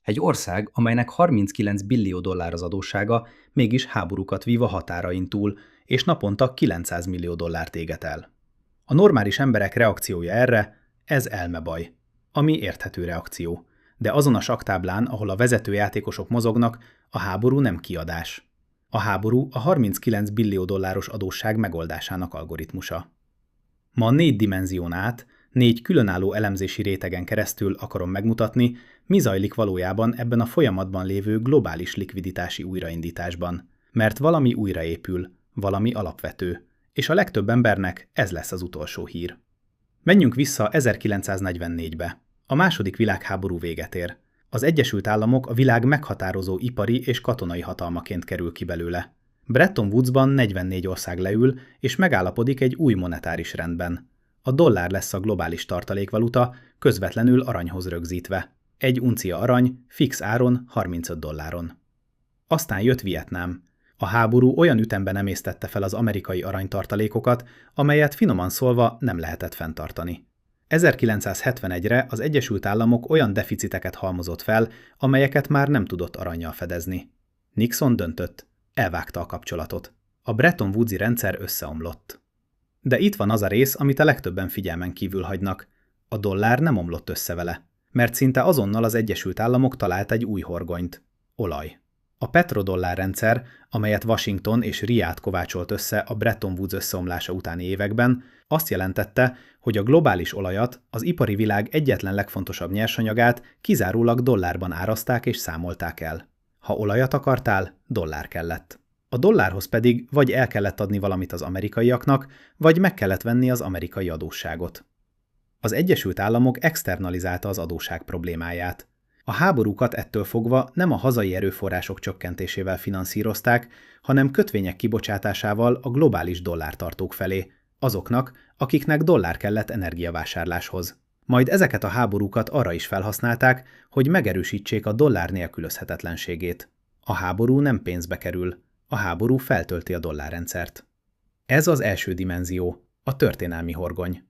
Egy ország, amelynek 39 billió dollár az adóssága, mégis háborúkat vív a határain túl, és naponta 900 millió dollárt éget el. A normális emberek reakciója erre, ez elmebaj. Ami érthető reakció. De azon a saktáblán, ahol a vezető játékosok mozognak, a háború nem kiadás. A háború a 39 billió dolláros adósság megoldásának algoritmusa. Ma 4 dimenzión át, 4 különálló elemzési rétegen keresztül akarom megmutatni, mi zajlik valójában ebben a folyamatban lévő globális likviditási újraindításban. Mert valami újraépül, valami alapvető, és a legtöbb embernek ez lesz az utolsó hír. Menjünk vissza 1944-be. A második világháború véget ér. Az Egyesült Államok a világ meghatározó ipari és katonai hatalmaként kerül ki belőle. Bretton Woodsban 44 ország leül, és megállapodik egy új monetáris rendben. A dollár lesz a globális tartalékvaluta, közvetlenül aranyhoz rögzítve. Egy uncia arany, fix áron 35 dolláron. Aztán jött Vietnám. A háború olyan ütemben emésztette fel az amerikai aranytartalékokat, amelyet finoman szólva nem lehetett fenntartani. 1971-re az Egyesült Államok olyan deficiteket halmozott fel, amelyeket már nem tudott arannyal fedezni. Nixon döntött, elvágta a kapcsolatot. A Bretton Woods-i rendszer összeomlott. De itt van az a rész, amit a legtöbben figyelmen kívül hagynak. A dollár nem omlott össze vele, mert szinte azonnal az Egyesült Államok talált egy új horgonyt. Olaj. A petrodollár rendszer, amelyet Washington és Riad kovácsolt össze a Bretton Woods összeomlása utáni években, azt jelentette, hogy a globális olajat, az ipari világ egyetlen legfontosabb nyersanyagát kizárólag dollárban árazták és számolták el. Ha olajat akartál, dollár kellett. A dollárhoz pedig vagy el kellett adni valamit az amerikaiaknak, vagy meg kellett venni az amerikai adósságot. Az Egyesült Államok externalizálta az adósság problémáját. A háborúkat ettől fogva nem a hazai erőforrások csökkentésével finanszírozták, hanem kötvények kibocsátásával a globális dollártartók felé, azoknak, akiknek dollár kellett energiavásárláshoz. Majd ezeket a háborúkat arra is felhasználták, hogy megerősítsék a dollár nélkülözhetetlenségét. A háború nem pénzbe kerül, a háború feltölti a dollárrendszert. Ez az első dimenzió, a történelmi horgony.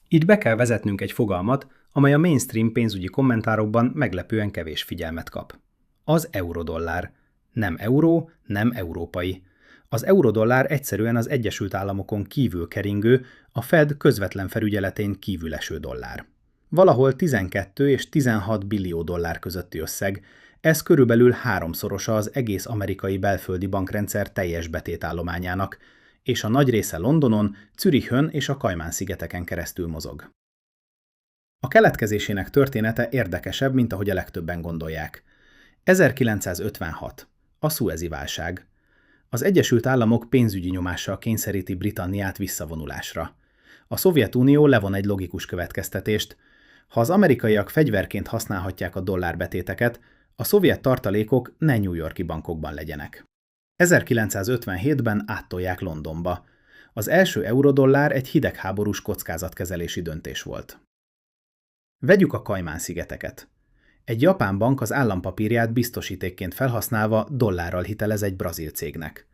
Itt be kell vezetnünk egy fogalmat, amely a mainstream pénzügyi kommentárokban meglepően kevés figyelmet kap. Az eurodollár. Nem euró, nem európai. Az eurodollár egyszerűen az Egyesült Államokon kívül keringő, a Fed közvetlen felügyeletén kívül eső dollár. Valahol 12 és 16 billió dollár közötti összeg, ez körülbelül háromszorosa az egész amerikai belföldi bankrendszer teljes betétállományának, és a nagy része Londonon, Zürichön és a Kajmán-szigeteken keresztül mozog. A keletkezésének története érdekesebb, mint ahogy a legtöbben gondolják. 1956. A Szuezi válság. Az Egyesült Államok pénzügyi nyomással kényszeríti Britanniát visszavonulásra. A Szovjetunió levon egy logikus következtetést. Ha az amerikaiak fegyverként használhatják a dollárbetéteket, a szovjet tartalékok ne New York-i bankokban legyenek. 1957-ben áttolják Londonba. Az első eurodollár egy hidegháborús kockázatkezelési döntés volt. Vegyük a Kajmán-szigeteket. Egy japán bank az állampapírját biztosítékként felhasználva dollárral hitelez egy brazil cégnek.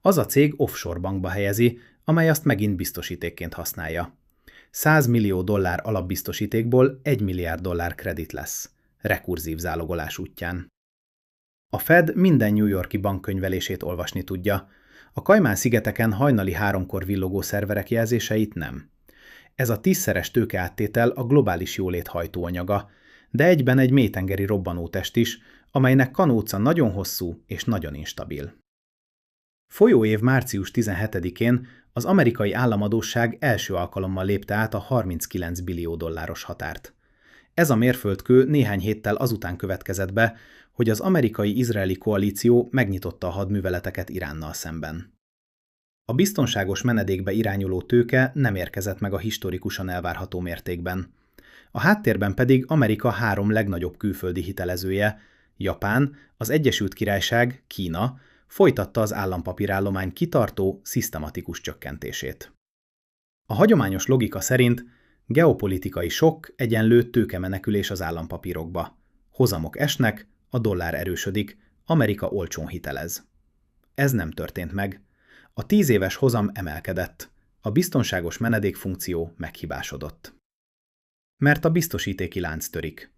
Az a cég offshore bankba helyezi, amely azt megint biztosítékként használja. 100 millió dollár alapbiztosítékból 1 milliárd dollár kredit lesz, rekurzív zálogolás útján. A Fed minden New York-i bankkönyvelését olvasni tudja, a Kajmán-szigeteken hajnali 3-kor villogó szerverek jelzéseit nem. Ez a 10-szeres tőkeáttétel a globális jólét hajtóanyaga, de egyben egy mélytengeri robbanótest is, amelynek kanóca nagyon hosszú és nagyon instabil. Folyóév március 17-én az amerikai államadósság első alkalommal lépte át a 39 billió dolláros határt. Ez a mérföldkő néhány héttel azután következett be, hogy az amerikai-izraeli koalíció megnyitotta a hadműveleteket Iránnal szemben. A biztonságos menedékbe irányuló tőke nem érkezett meg a historikusan elvárható mértékben. A háttérben pedig Amerika 3 legnagyobb külföldi hitelezője, Japán, az Egyesült Királyság, Kína folytatta az állampapírállomány kitartó, szisztematikus csökkentését. A hagyományos logika szerint geopolitikai sokk egyenlő tőkemenekülés az állampapírokba. Hozamok esnek, a dollár erősödik, Amerika olcsón hitelez. Ez nem történt meg. A 10 éves hozam emelkedett, a biztonságos menedékfunkció meghibásodott. Mert a biztosítéki lánc törik.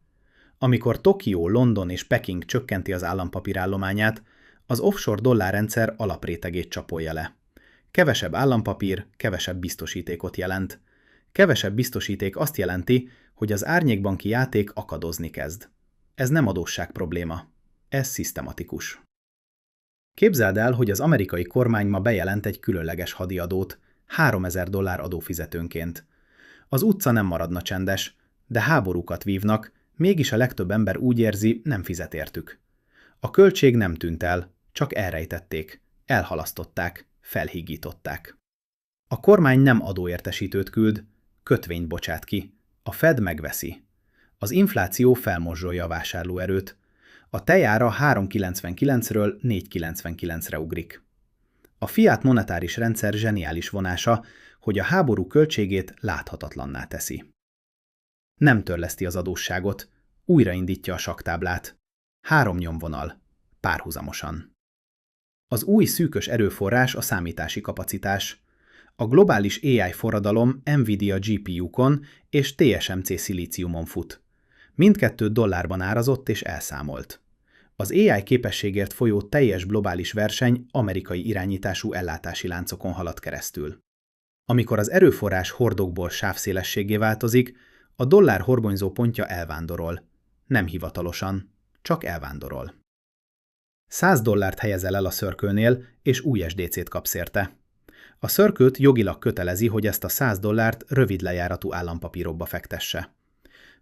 Amikor Tokió, London és Peking csökkenti az állampapírállományát, az offshore dollárrendszer alaprétegét csapolja le. Kevesebb állampapír, kevesebb biztosítékot jelent. Kevesebb biztosíték azt jelenti, hogy az árnyékbanki játék akadozni kezd. Ez nem adósság probléma. Ez szisztematikus. Képzeld el, hogy az amerikai kormány ma bejelent egy különleges hadiadót, $3000 adófizetőnként. Az utca nem maradna csendes, de háborúkat vívnak, mégis a legtöbb ember úgy érzi, nem fizet értük. A költség nem tűnt el, csak elrejtették, elhalasztották, felhígították. A kormány nem adóértesítőt küld, kötvényt bocsát ki, a Fed megveszi. Az infláció felmorzsolja a vásárlóerőt. A tejára 3,99-ről 4,99-re ugrik. A fiat monetáris rendszer zseniális vonása, hogy a háború költségét láthatatlanná teszi. Nem törleszti az adósságot, újraindítja a sakktáblát. 3 nyomvonal, párhuzamosan. Az új szűkös erőforrás a számítási kapacitás. A globális AI forradalom Nvidia GPU-kon és TSMC szilíciumon fut. Mindkettő dollárban árazott és elszámolt. Az AI képességért folyó teljes globális verseny amerikai irányítású ellátási láncokon halad keresztül. Amikor az erőforrás hordókból sávszélességgé változik, a dollár horgonyzó pontja elvándorol. Nem hivatalosan, csak elvándorol. $100 helyezel el a Circle-nél, és új SDC-t kapsz érte. A Circle-t jogilag kötelezi, hogy ezt a $100 rövid lejáratú állampapírokba fektesse.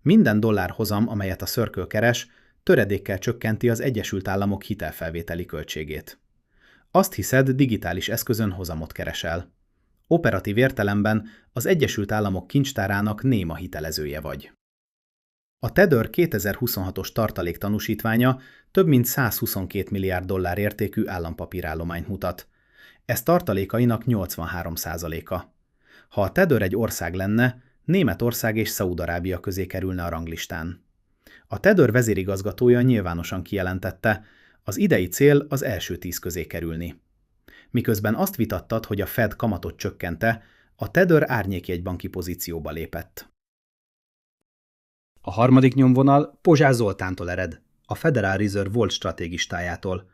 Minden dollár hozam, amelyet a Circle keres, töredékkel csökkenti az Egyesült Államok hitelfelvételi költségét. Azt hiszed, digitális eszközön hozamot keresel. Operatív értelemben az Egyesült Államok kincstárának néma hitelezője vagy. A Tether 2026-os tartaléktanúsítványa több mint $122 milliárd értékű állampapírállományt mutat. Ez tartalékainak 83%-a. Ha a Tether egy ország lenne, Németország és Szaúd-Arábia közé kerülne a ranglistán. A Tether vezérigazgatója nyilvánosan kijelentette, az idei cél az első 10 közé kerülni. Miközben azt vitattad, hogy a Fed kamatot csökkente, a Tether árnyékjegybanki pozícióba lépett. A harmadik nyomvonal Pozsár Zoltántól ered, a Federal Reserve volt stratégistájától,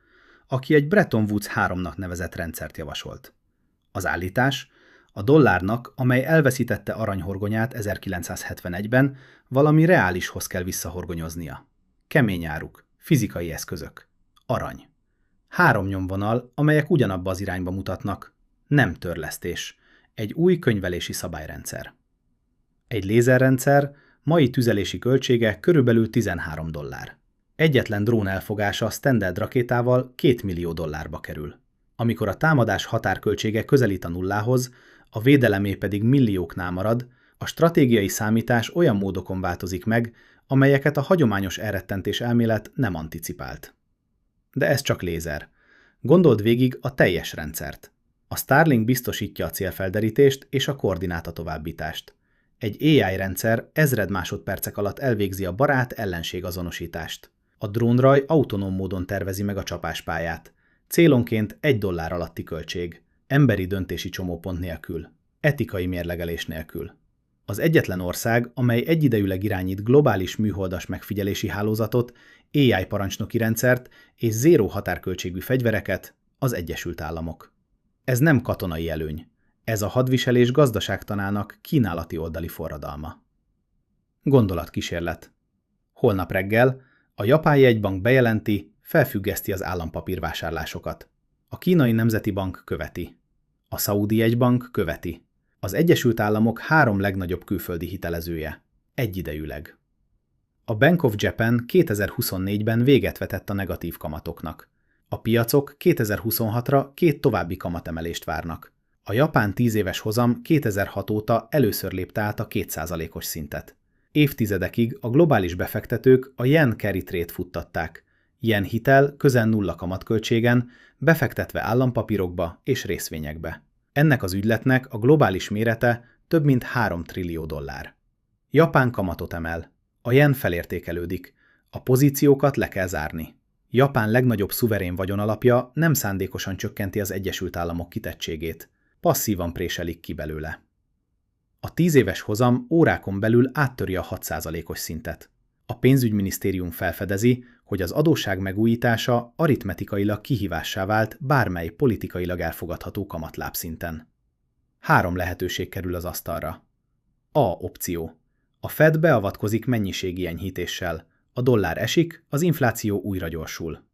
aki egy Bretton Woods 3-nak nevezett rendszert javasolt. Az állítás a dollárnak, amely elveszítette aranyhorgonyát 1971-ben, valami reálishoz kell visszahorgonyoznia. Kemény áruk, fizikai eszközök, arany. 3 nyomvonal, amelyek ugyanabba az irányba mutatnak. Nem törlesztés. Egy új könyvelési szabályrendszer. Egy lézerrendszer mai tüzelési költsége körülbelül $13. Egyetlen drón elfogása standard rakétával $2 millió kerül. Amikor a támadás határköltsége közelít a nullához, a védelemé pedig millióknál marad, a stratégiai számítás olyan módokon változik meg, amelyeket a hagyományos elrettentés elmélet nem anticipált. De ez csak lézer. Gondold végig a teljes rendszert. A Starlink biztosítja a célfelderítést és a koordináta továbbítást. Egy AI rendszer ezred másodpercek alatt elvégzi a barát-ellenség azonosítást. A drónraj autonóm módon tervezi meg a csapáspályát. Célonként $1 alatti költség. Emberi döntési csomópont nélkül. Etikai mérlegelés nélkül. Az egyetlen ország, amely egyidejűleg irányít globális műholdas megfigyelési hálózatot, AI parancsnoki rendszert és zéró határköltségű fegyvereket, az Egyesült Államok. Ez nem katonai előny. Ez a hadviselés gazdaságtanának kínálati oldali forradalma. Gondolatkísérlet. Holnap reggel a japán jegybank bejelenti, felfüggeszti az állampapírvásárlásokat. A kínai nemzeti bank követi. A szaúdi jegybank követi. Az Egyesült Államok 3 legnagyobb külföldi hitelezője. Egyidejűleg. A Bank of Japan 2024-ben véget vetett a negatív kamatoknak. A piacok 2026-ra 2 további kamatemelést várnak. A japán 10 éves hozam 2006 óta először lépte át a 2%-os szintet. Évtizedekig a globális befektetők a yen carry trade futtatták. Yen hitel közel nulla kamatköltségen, befektetve állampapírokba és részvényekbe. Ennek az ügyletnek a globális mérete több mint $3 trillió. Japán kamatot emel. A yen felértékelődik. A pozíciókat le kell zárni. Japán legnagyobb szuverén vagyonalapja nem szándékosan csökkenti az Egyesült Államok kitettségét. Passzívan préselik ki belőle. A 10 éves hozam órákon belül áttöri a 6%-os szintet. A pénzügyminisztérium felfedezi, hogy az adósság megújítása aritmetikailag kihívássá vált bármely politikailag elfogadható kamatlábszinten. 3 lehetőség kerül az asztalra. A opció. A Fed beavatkozik mennyiségi enyhítéssel. A dollár esik, az infláció újra gyorsul.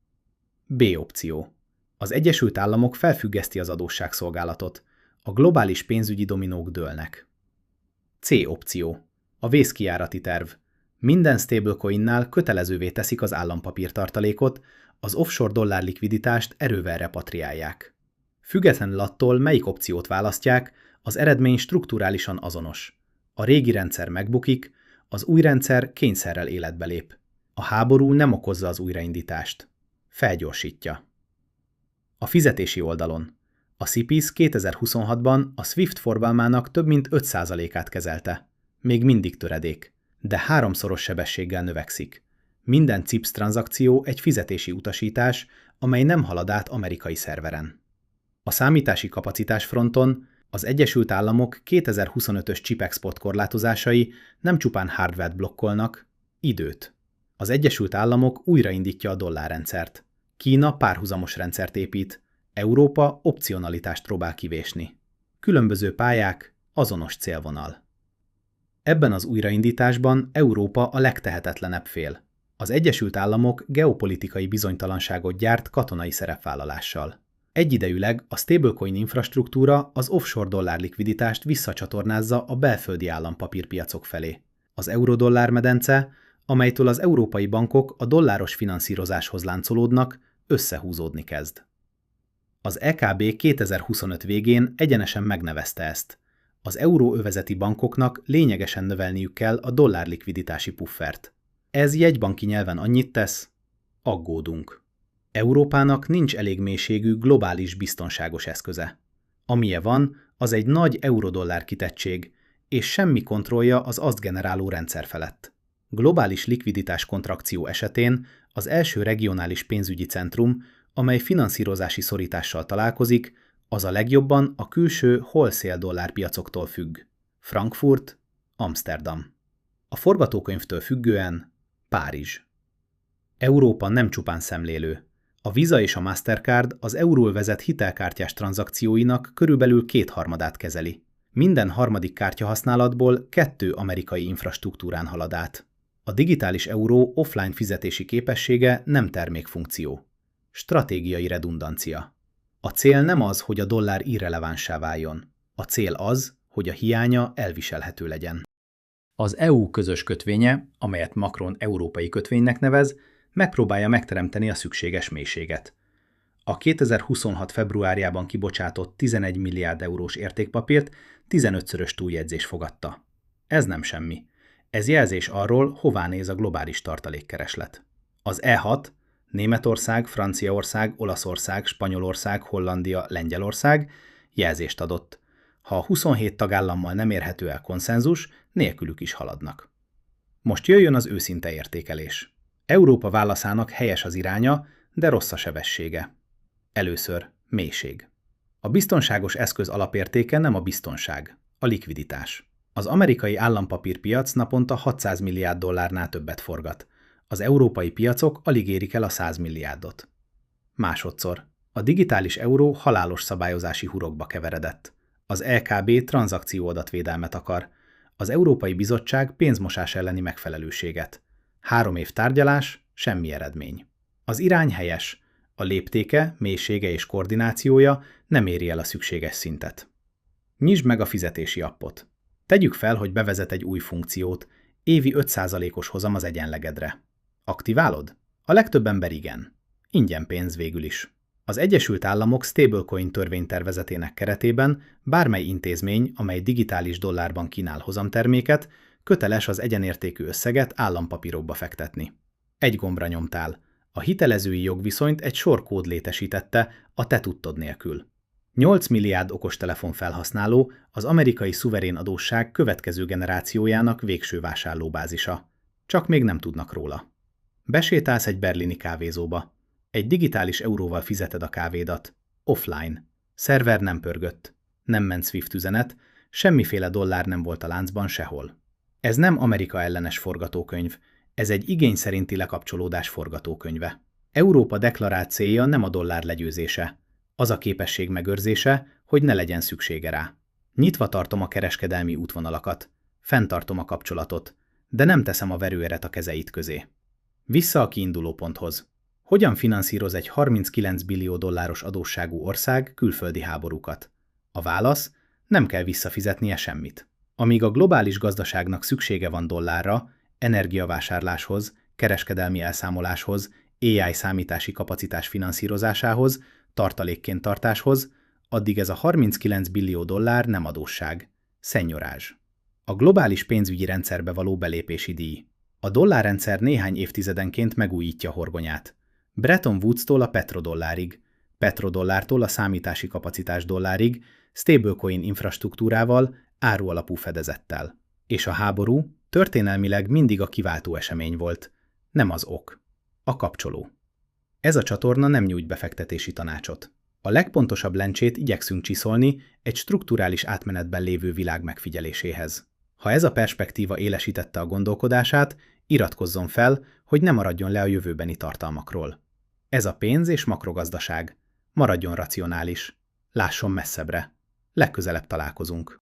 B opció. Az Egyesült Államok felfüggeszti az adósságszolgálatot. A globális pénzügyi dominók dőlnek. C opció. A vészkijárati terv. Minden stablecoinnál kötelezővé teszik az állampapírtartalékot, az offshore dollár likviditást erővel repatriálják. Függetlenül attól, melyik opciót választják, az eredmény strukturálisan azonos. A régi rendszer megbukik, az új rendszer kényszerrel életbe lép. A háború nem okozza az újraindítást. Felgyorsítja. A fizetési oldalon. A CIPIS 2026-ban a SWIFT forgalmának több mint 5%-át kezelte. Még mindig töredék, de 3-szoros sebességgel növekszik. Minden CIPS tranzakció egy fizetési utasítás, amely nem halad át amerikai szerveren. A számítási kapacitás fronton az Egyesült Államok 2025-ös chip-export korlátozásai nem csupán hardware-t blokkolnak, időt. Az Egyesült Államok újraindítja a dollárrendszert. Kína párhuzamos rendszert épít, Európa opcionalitást próbál kivésni. Különböző pályák, azonos célvonal. Ebben az újraindításban Európa a legtehetetlenebb fél. Az Egyesült Államok geopolitikai bizonytalanságot gyárt katonai szerepvállalással. Egyidejűleg a stablecoin infrastruktúra az offshore dollár likviditást visszacsatornázza a belföldi állampapírpiacok felé. Az eurodollár medence, amelytől az európai bankok a dolláros finanszírozáshoz láncolódnak, összehúzódni kezd. Az EKB 2025 végén egyenesen megnevezte ezt. Az euróövezeti bankoknak lényegesen növelniük kell a dollár likviditási puffert. Ez jegybanki nyelven annyit tesz, aggódunk. Európának nincs elég mélységű globális biztonságos eszköze. Amilyen van, az egy nagy eurodollár kitettség, és semmi kontrollja az azt generáló rendszer felett. Globális likviditás kontrakció esetén az első regionális pénzügyi centrum, amely finanszírozási szorítással találkozik, az a legjobban a külső wholesale dollárpiacoktól függ. Frankfurt, Amsterdam. A forgatókönyvtől függően Párizs. Európa nem csupán szemlélő. A Visa és a Mastercard az euróövezet hitelkártyás tranzakcióinak körülbelül 2/3 kezeli. Minden harmadik kártyahasználatból 2 amerikai infrastruktúrán halad át. A digitális euró offline fizetési képessége nem termékfunkció. Stratégiai redundancia. A cél nem az, hogy a dollár irrelevánssá váljon. A cél az, hogy a hiánya elviselhető legyen. Az EU közös kötvénye, amelyet Macron európai kötvénynek nevez, megpróbálja megteremteni a szükséges mélységet. A 2026. februárjában kibocsátott 11 milliárd eurós értékpapírt 15-szörös túljegyzés fogadta. Ez nem semmi. Ez jelzés arról, hová néz a globális tartalékkereslet. Az E6, Németország, Franciaország, Olaszország, Spanyolország, Hollandia, Lengyelország jelzést adott. Ha a 27 tagállammal nem érhető el konszenzus, nélkülük is haladnak. Most jöjjön az őszinte értékelés. Európa válaszának helyes az iránya, de rossz a sebessége. Először mélység. A biztonságos eszköz alapértéke nem a biztonság, a likviditás. Az amerikai állampapírpiac naponta 600 milliárd dollárnál többet forgat. Az európai piacok alig érik el a 100 milliárdot. Másodszor. A digitális euró halálos szabályozási hurokba keveredett. Az LKB tranzakcióadatvédelmet akar. Az Európai Bizottság pénzmosás elleni megfelelőséget. 3 év tárgyalás, semmi eredmény. Az irány helyes. A léptéke, mélysége és koordinációja nem éri el a szükséges szintet. Nyisd meg a fizetési appot. Tegyük fel, hogy bevezet egy új funkciót, évi 5%-os hozam az egyenlegedre. Aktiválod? A legtöbb ember igen. Ingyen pénz végül is. Az Egyesült Államok stablecoin törvénytervezetének keretében bármely intézmény, amely digitális dollárban kínál hozamterméket, köteles az egyenértékű összeget állampapírokba fektetni. Egy gombra nyomtál. A hitelezői jogviszonyt egy sor kód létesítette a te tudtod nélkül. 8 milliárd okostelefon felhasználó az amerikai szuverén adósság következő generációjának végső vásárlóbázisa. Csak még nem tudnak róla. Besétálsz egy berlini kávézóba. Egy digitális euróval fizeted a kávédat. Offline. Szerver nem pörgött. Nem ment SWIFT üzenet, semmiféle dollár nem volt a láncban sehol. Ez nem Amerika ellenes forgatókönyv. Ez egy igény szerinti lekapcsolódás forgatókönyve. Európa deklarált célja nem a dollár legyőzése. Az a képesség megőrzése, hogy ne legyen szüksége rá. Nyitva tartom a kereskedelmi útvonalakat, fenntartom a kapcsolatot, de nem teszem a verőeret a kezeit közé. Vissza a kiinduló ponthoz. Hogyan finanszíroz egy 39 billió dolláros adósságú ország külföldi háborúkat? A válasz: nem kell visszafizetnie semmit. Amíg a globális gazdaságnak szüksége van dollárra, energiavásárláshoz, kereskedelmi elszámoláshoz, AI számítási kapacitás finanszírozásához, tartalékként tartáshoz, addig ez a 39 billió dollár nem adósság, szenyorázs. A globális pénzügyi rendszerbe való belépési díj. A dollárrendszer néhány évtizedenként megújítja horgonyát. Bretton Woods-tól a petrodollárig, petrodollártól a számítási kapacitás dollárig, stablecoin infrastruktúrával, árualapú fedezettel. És a háború történelmileg mindig a kiváltó esemény volt, nem az ok. A kapcsoló. Ez a csatorna nem nyújt befektetési tanácsot. A legpontosabb lencsét igyekszünk csiszolni egy strukturális átmenetben lévő világ megfigyeléséhez. Ha ez a perspektíva élesítette a gondolkodását, iratkozzon fel, hogy ne maradjon le a jövőbeni tartalmakról. Ez a pénz- és makrogazdaság. Maradjon racionális. Lásson messzebbre. Legközelebb találkozunk.